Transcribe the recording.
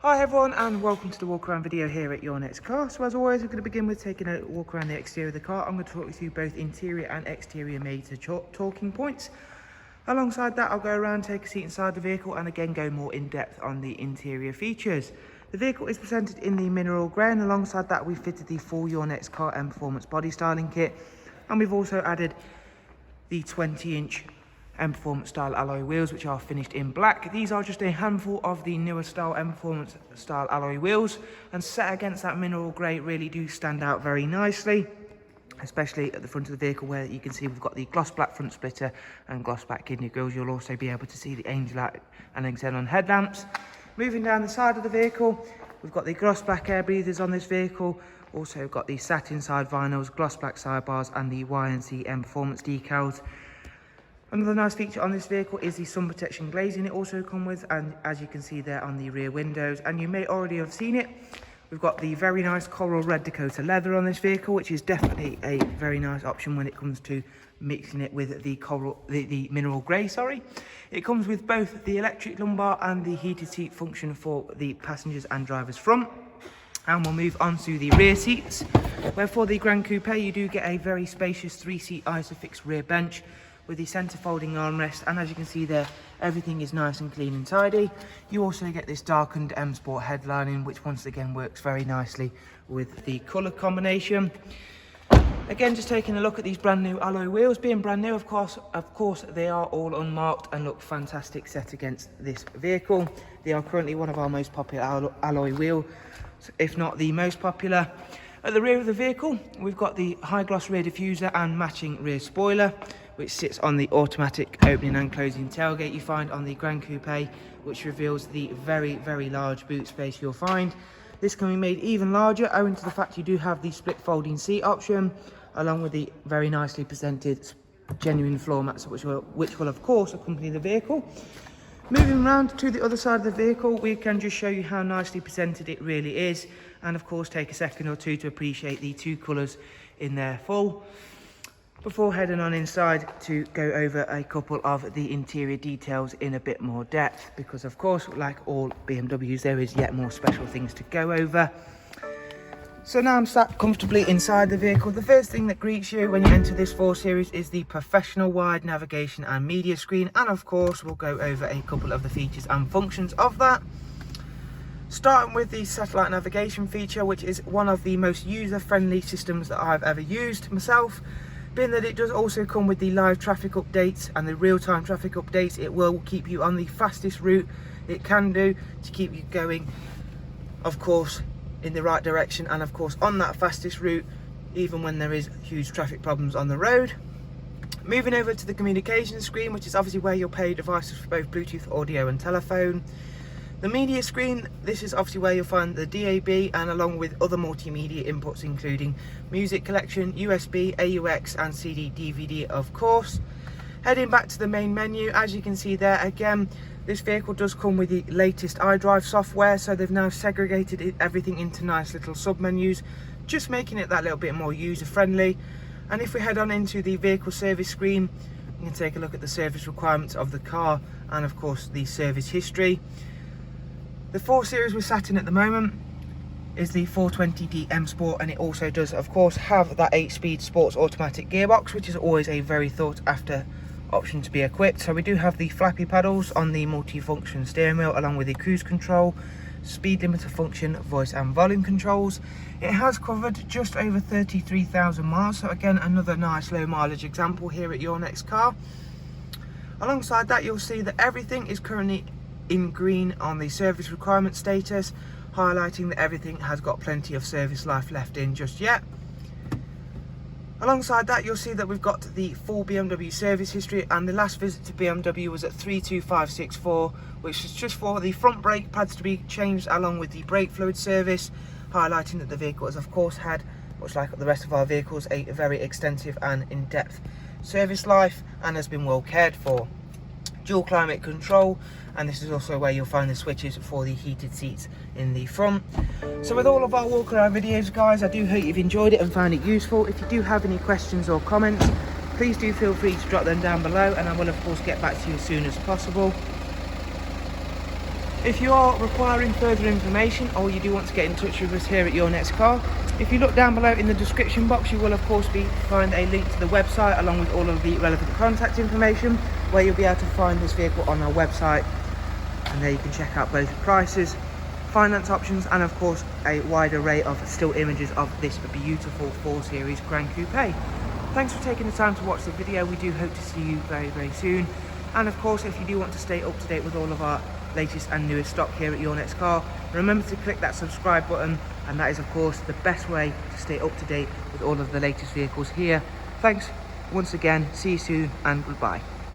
Hi everyone and welcome to the walk around video here at Your Next Car. So as always, we're going to begin with taking a walk around the exterior of the car. I'm going to talk you through both interior and exterior major talking points. Alongside that, I'll go around, take a seat inside the vehicle and again go more in depth on the interior features. The vehicle is presented in the mineral grey, and alongside that we fitted the full Your Next Car Mperformance body styling kit, and we've also added the 20-inch Mperformance style alloy wheels, which are finished in black. These are just a handful of the newer style Mperformance style alloy wheels, and set against that mineral grey really do stand out very nicely, especially at the front of the vehicle, where you can see we've got the gloss black front splitter and gloss black kidney grills. You'll also be able to see the angel light and xenon headlamps. Moving down the side of the vehicle, we've got the gloss black air breathers on this vehicle. Also got the satin side vinyls, gloss black sidebars and the YNC Mperformance decals. Another nice feature on this vehicle is the sun protection glazing it also comes with, and as you can see there on the rear windows, and you may already have seen it, we've got the very nice coral red Dakota leather on this vehicle, which is definitely a very nice option when it comes to mixing it with the mineral grey, sorry. It comes with both the electric lumbar and the heated seat function for the passengers and drivers front. And we'll move on to the rear seats, where for the Gran Coupe you do get a very spacious 3-seat ISOFIX rear bench with the centre folding armrest, and as you can see there, everything is nice and clean and tidy. You also get this darkened M Sport headlining, which once again works very nicely with the colour combination. Again, just taking a look at these brand new alloy wheels. Being brand new, of course, they are all unmarked and look fantastic set against this vehicle. They are currently one of our most popular alloy wheels, if not the most popular. At the rear of the vehicle, we've got the high gloss rear diffuser and matching rear spoiler, which sits on the automatic opening and closing tailgate you find on the Gran Coupe, which reveals the very, very large boot space you'll find. This can be made even larger owing to the fact you do have the split folding seat option, along with the very nicely presented genuine floor mats, which will of course accompany the vehicle. Moving around to the other side of the vehicle, we can just show you how nicely presented it really is, and of course take a second or two to appreciate the two colours in their full, before heading on inside to go over a couple of the interior details in a bit more depth, because of course, like all BMWs, there is yet more special things to go over. So now I'm sat comfortably inside the vehicle. The first thing that greets you when you enter this 4 Series is the professional wide navigation and media screen, and of course we'll go over a couple of the features and functions of that. Starting with the satellite navigation feature, which is one of the most user-friendly systems that I've ever used myself. Being that it does also come with the live traffic updates and the real-time traffic updates, it will keep you on the fastest route it can do to keep you going, of course, in the right direction, and of course on that fastest route, even when there is huge traffic problems on the road. Moving over to the communication screen, which is obviously where you'll pair your devices for both Bluetooth audio and telephone. The media screen, this is obviously where you'll find the DAB and along with other multimedia inputs including music collection, USB, AUX and CD DVD of course. Heading back to the main menu, as you can see there, again this vehicle does come with the latest iDrive software, so they've now segregated everything into nice little sub-menus, just making it that little bit more user-friendly. And if we head on into the vehicle service screen, you can take a look at the service requirements of the car and of course the service history. The 4 Series we're sat in at the moment is the 420D M Sport, and it also does of course have that 8-speed sports automatic gearbox, which is always a very thought after option to be equipped. So we do have the flappy pedals on the multi-function steering wheel, along with the cruise control, speed limiter function, voice and volume controls. It has covered just over 33,000 miles, so again another nice low mileage example here at Your Next Car. Alongside that, you'll see that everything is currently in green on the service requirement status, highlighting that everything has got plenty of service life left in just yet. Alongside that, you'll see that we've got the full BMW service history, and the last visit to BMW was at 32564, which is just for the front brake pads to be changed along with the brake fluid service, highlighting that the vehicle has of course had, much like the rest of our vehicles, a very extensive and in-depth service life and has been well cared for. Dual climate control, and this is also where you'll find the switches for the heated seats in the front. So with all of our walk around videos, guys, I do hope you've enjoyed it and found it useful. If you do have any questions or comments, please do feel free to drop them down below, and I will of course get back to you as soon as possible. If you are requiring further information or you do want to get in touch with us here at Your Next Car, if you look down below in the description box, you will of course find a link to the website along with all of the relevant contact information, where you'll be able to find this vehicle on our website, and there you can check out both prices, finance options, and of course a wide array of still images of this beautiful 4 Series Gran Coupe. Thanks for taking the time to watch the video. We do hope to see you very soon, and of course if you do want to stay up to date with all of our latest and newest stock here at Your Next Car, remember to click that subscribe button, and that is of course the best way to stay up to date with all of the latest vehicles here. Thanks once again, see you soon, and goodbye.